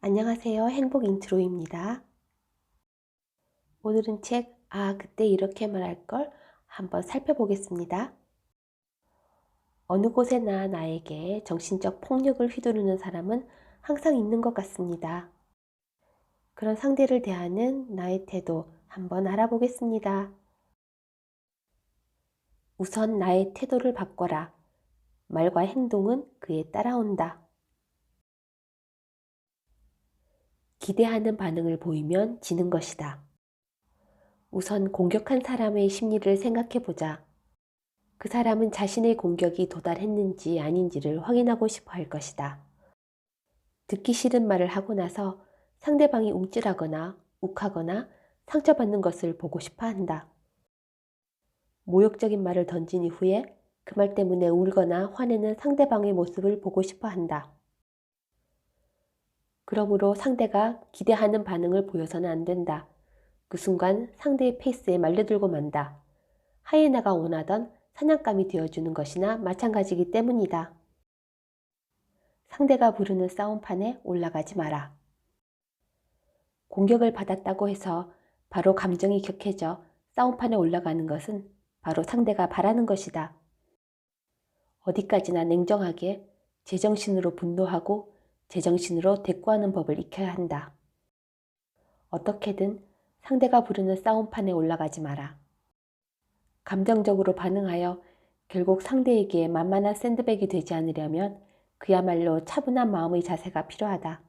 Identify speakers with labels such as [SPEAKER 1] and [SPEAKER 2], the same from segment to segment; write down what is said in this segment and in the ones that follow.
[SPEAKER 1] 안녕하세요. 행복 인트로입니다. 오늘은 책 그때 이렇게 말할걸 한번 살펴보겠습니다. 어느 곳에나 나에게 정신적 폭력을 휘두르는 사람은 항상 있는 것 같습니다. 그런 상대를 대하는 나의 태도 한번 알아보겠습니다. 우선 나의 태도를 바꿔라. 말과 행동은 그에 따라온다. 기대하는 반응을 보이면 지는 것이다. 우선 공격한 사람의 심리를 생각해보자. 그 사람은 자신의 공격이 도달했는지 아닌지를 확인하고 싶어 할 것이다. 듣기 싫은 말을 하고 나서 상대방이 움찔하거나 욱하거나 상처받는 것을 보고 싶어 한다. 모욕적인 말을 던진 이후에 그 말 때문에 울거나 화내는 상대방의 모습을 보고 싶어 한다. 그러므로 상대가 기대하는 반응을 보여서는 안 된다. 그 순간 상대의 페이스에 말려들고 만다. 하이에나가 원하던 사냥감이 되어주는 것이나 마찬가지이기 때문이다. 상대가 부르는 싸움판에 올라가지 마라. 공격을 받았다고 해서 바로 감정이 격해져 싸움판에 올라가는 것은 바로 상대가 바라는 것이다. 어디까지나 냉정하게 제정신으로 분노하고 제정신으로 대꾸하는 법을 익혀야 한다. 어떻게든 상대가 부르는 싸움판에 올라가지 마라. 감정적으로 반응하여 결국 상대에게 만만한 샌드백이 되지 않으려면 그야말로 차분한 마음의 자세가 필요하다.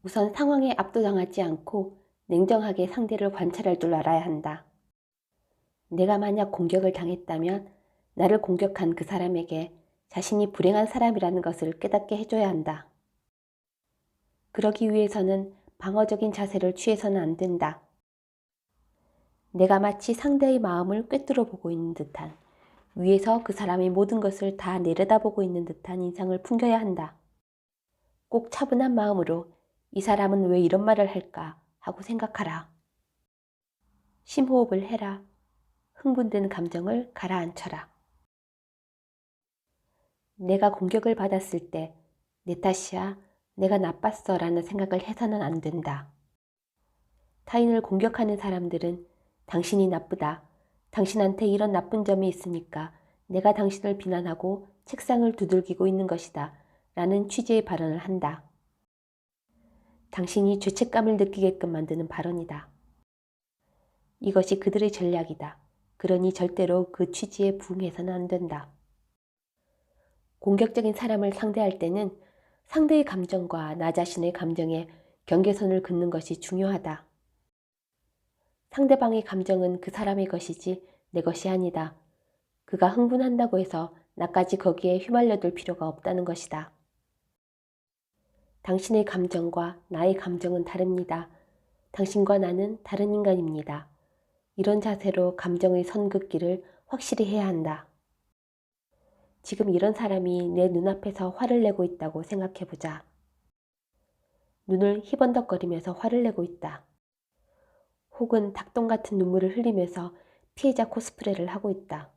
[SPEAKER 1] 우선 상황에 압도당하지 않고 냉정하게 상대를 관찰할 줄 알아야 한다. 내가 만약 공격을 당했다면 나를 공격한 그 사람에게 자신이 불행한 사람이라는 것을 깨닫게 해줘야 한다. 그러기 위해서는 방어적인 자세를 취해서는 안 된다. 내가 마치 상대의 마음을 꿰뚫어 보고 있는 듯한, 위에서 그 사람의 모든 것을 다 내려다보고 있는 듯한 인상을 풍겨야 한다. 꼭 차분한 마음으로 이 사람은 왜 이런 말을 할까 하고 생각하라. 심호흡을 해라. 흥분된 감정을 가라앉혀라. 내가 공격을 받았을 때 내 탓이야, 내가 나빴어 라는 생각을 해서는 안 된다. 타인을 공격하는 사람들은 당신이 나쁘다, 당신한테 이런 나쁜 점이 있으니까 내가 당신을 비난하고 책상을 두들기고 있는 것이다 라는 취지의 발언을 한다. 당신이 죄책감을 느끼게끔 만드는 발언이다. 이것이 그들의 전략이다. 그러니 절대로 그 취지에 부응해서는 안 된다. 공격적인 사람을 상대할 때는 상대의 감정과 나 자신의 감정에 경계선을 긋는 것이 중요하다. 상대방의 감정은 그 사람의 것이지 내 것이 아니다. 그가 흥분한다고 해서 나까지 거기에 휘말려들 필요가 없다는 것이다. 당신의 감정과 나의 감정은 다릅니다. 당신과 나는 다른 인간입니다. 이런 자세로 감정의 선긋기를 확실히 해야 한다. 지금 이런 사람이 내 눈앞에서 화를 내고 있다고 생각해보자. 눈을 희번덕거리면서 화를 내고 있다. 혹은 닭똥 같은 눈물을 흘리면서 피해자 코스프레를 하고 있다.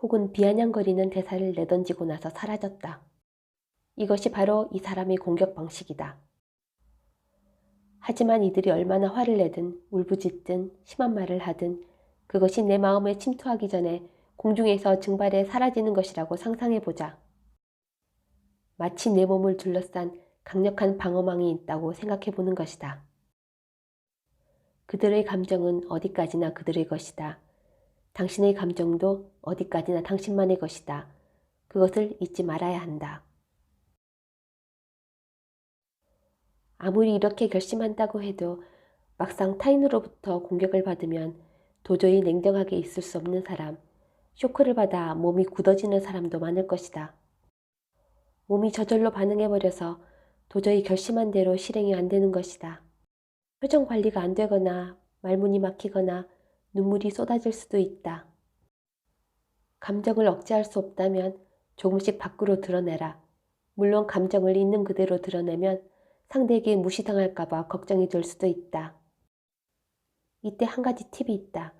[SPEAKER 1] 혹은 비아냥거리는 대사를 내던지고 나서 사라졌다. 이것이 바로 이 사람의 공격 방식이다. 하지만 이들이 얼마나 화를 내든 울부짖든 심한 말을 하든 그것이 내 마음에 침투하기 전에 공중에서 증발해 사라지는 것이라고 상상해보자. 마치 내 몸을 둘러싼 강력한 방어망이 있다고 생각해보는 것이다. 그들의 감정은 어디까지나 그들의 것이다. 당신의 감정도 어디까지나 당신만의 것이다. 그것을 잊지 말아야 한다. 아무리 이렇게 결심한다고 해도 막상 타인으로부터 공격을 받으면 도저히 냉정하게 있을 수 없는 사람, 쇼크를 받아 몸이 굳어지는 사람도 많을 것이다. 몸이 저절로 반응해버려서 도저히 결심한 대로 실행이 안 되는 것이다. 표정 관리가 안 되거나 말문이 막히거나 눈물이 쏟아질 수도 있다. 감정을 억제할 수 없다면 조금씩 밖으로 드러내라. 물론 감정을 있는 그대로 드러내면 상대에게 무시당할까봐 걱정이 될 수도 있다. 이때 한 가지 팁이 있다.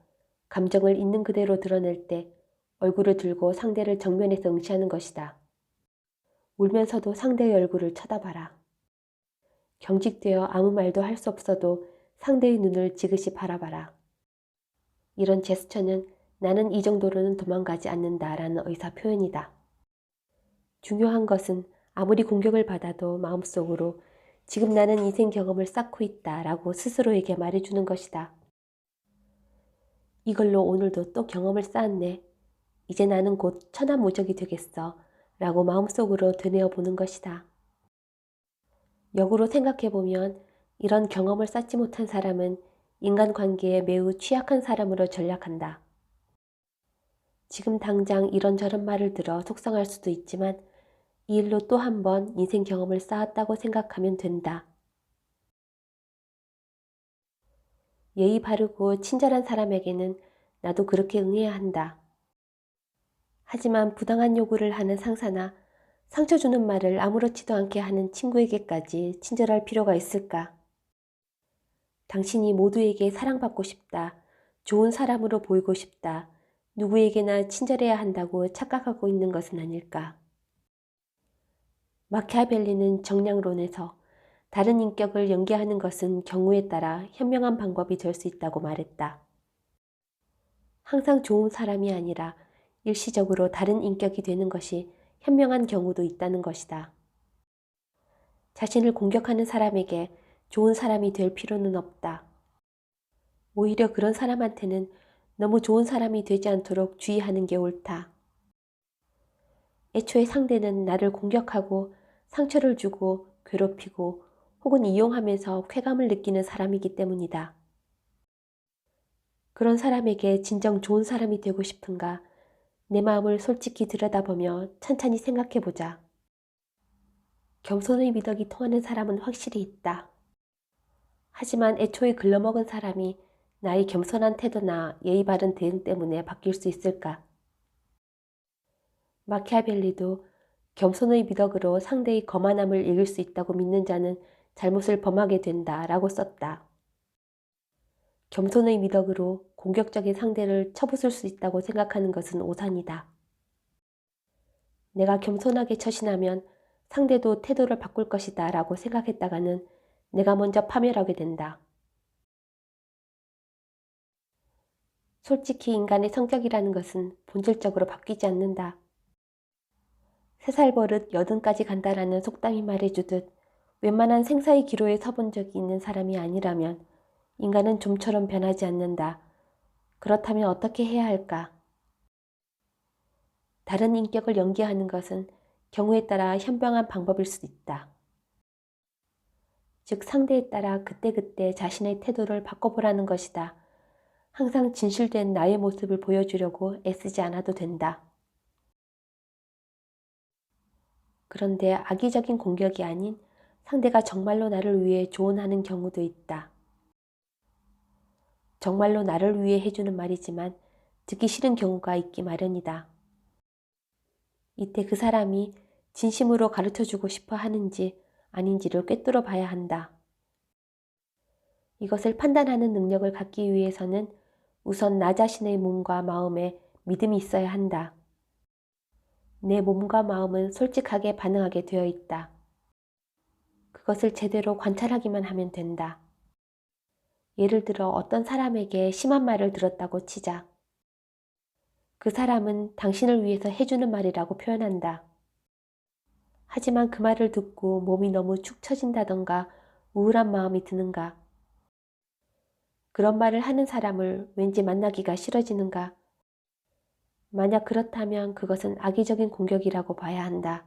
[SPEAKER 1] 감정을 있는 그대로 드러낼 때 얼굴을 들고 상대를 정면에서 응시하는 것이다. 울면서도 상대의 얼굴을 쳐다봐라. 경직되어 아무 말도 할 수 없어도 상대의 눈을 지그시 바라봐라. 이런 제스처는 나는 이 정도로는 도망가지 않는다라는 의사 표현이다. 중요한 것은 아무리 공격을 받아도 마음속으로 지금 나는 인생 경험을 쌓고 있다라고 스스로에게 말해주는 것이다. 이걸로 오늘도 또 경험을 쌓았네. 이제 나는 곧 천하무적이 되겠어. 라고 마음속으로 되뇌어 보는 것이다. 역으로 생각해보면 이런 경험을 쌓지 못한 사람은 인간관계에 매우 취약한 사람으로 전락한다. 지금 당장 이런저런 말을 들어 속상할 수도 있지만 이 일로 또 한 번 인생 경험을 쌓았다고 생각하면 된다. 예의 바르고 친절한 사람에게는 나도 그렇게 응해야 한다. 하지만 부당한 요구를 하는 상사나 상처 주는 말을 아무렇지도 않게 하는 친구에게까지 친절할 필요가 있을까? 당신이 모두에게 사랑받고 싶다, 좋은 사람으로 보이고 싶다, 누구에게나 친절해야 한다고 착각하고 있는 것은 아닐까? 마키아벨리는 정량론에서 다른 인격을 연계하는 것은 경우에 따라 현명한 방법이 될 수 있다고 말했다. 항상 좋은 사람이 아니라 일시적으로 다른 인격이 되는 것이 현명한 경우도 있다는 것이다. 자신을 공격하는 사람에게 좋은 사람이 될 필요는 없다. 오히려 그런 사람한테는 너무 좋은 사람이 되지 않도록 주의하는 게 옳다. 애초에 상대는 나를 공격하고 상처를 주고 괴롭히고 혹은 이용하면서 쾌감을 느끼는 사람이기 때문이다. 그런 사람에게 진정 좋은 사람이 되고 싶은가? 내 마음을 솔직히 들여다보며 천천히 생각해보자. 겸손의 미덕이 통하는 사람은 확실히 있다. 하지만 애초에 글러먹은 사람이 나의 겸손한 태도나 예의 바른 대응 때문에 바뀔 수 있을까? 마키아벨리도 겸손의 미덕으로 상대의 거만함을 이길 수 있다고 믿는 자는 잘못을 범하게 된다 라고 썼다. 겸손의 미덕으로 공격적인 상대를 쳐부술 수 있다고 생각하는 것은 오산이다. 내가 겸손하게 처신하면 상대도 태도를 바꿀 것이다 라고 생각했다가는 내가 먼저 파멸하게 된다. 솔직히 인간의 성격이라는 것은 본질적으로 바뀌지 않는다. 3살 버릇 80까지 간다라는 속담이 말해주듯 웬만한 생사의 기로에 서본 적이 있는 사람이 아니라면 인간은 좀처럼 변하지 않는다. 그렇다면 어떻게 해야 할까? 다른 인격을 연기하는 것은 경우에 따라 현명한 방법일 수 있다. 즉 상대에 따라 그때그때 자신의 태도를 바꿔보라는 것이다. 항상 진실된 나의 모습을 보여주려고 애쓰지 않아도 된다. 그런데 악의적인 공격이 아닌 상대가 정말로 나를 위해 조언하는 경우도 있다. 정말로 나를 위해 해주는 말이지만 듣기 싫은 경우가 있기 마련이다. 이때 그 사람이 진심으로 가르쳐주고 싶어 하는지 아닌지를 꿰뚫어 봐야 한다. 이것을 판단하는 능력을 갖기 위해서는 우선 나 자신의 몸과 마음에 믿음이 있어야 한다. 내 몸과 마음은 솔직하게 반응하게 되어 있다. 그것을 제대로 관찰하기만 하면 된다. 예를 들어 어떤 사람에게 심한 말을 들었다고 치자. 그 사람은 당신을 위해서 해주는 말이라고 표현한다. 하지만 그 말을 듣고 몸이 너무 축 처진다던가 우울한 마음이 드는가? 그런 말을 하는 사람을 왠지 만나기가 싫어지는가? 만약 그렇다면 그것은 악의적인 공격이라고 봐야 한다.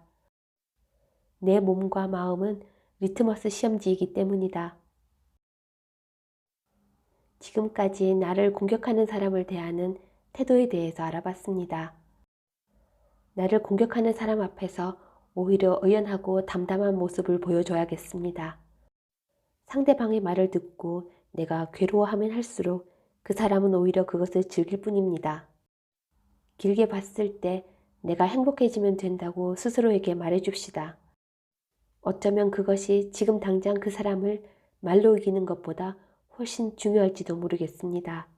[SPEAKER 1] 내 몸과 마음은 리트머스 시험지이기 때문이다. 지금까지 나를 공격하는 사람을 대하는 태도에 대해서 알아봤습니다. 나를 공격하는 사람 앞에서 오히려 의연하고 담담한 모습을 보여줘야겠습니다. 상대방의 말을 듣고 내가 괴로워하면 할수록 그 사람은 오히려 그것을 즐길 뿐입니다. 길게 봤을 때 내가 행복해지면 된다고 스스로에게 말해줍시다. 어쩌면 그것이 지금 당장 그 사람을 말로 이기는 것보다 훨씬 중요할지도 모르겠습니다.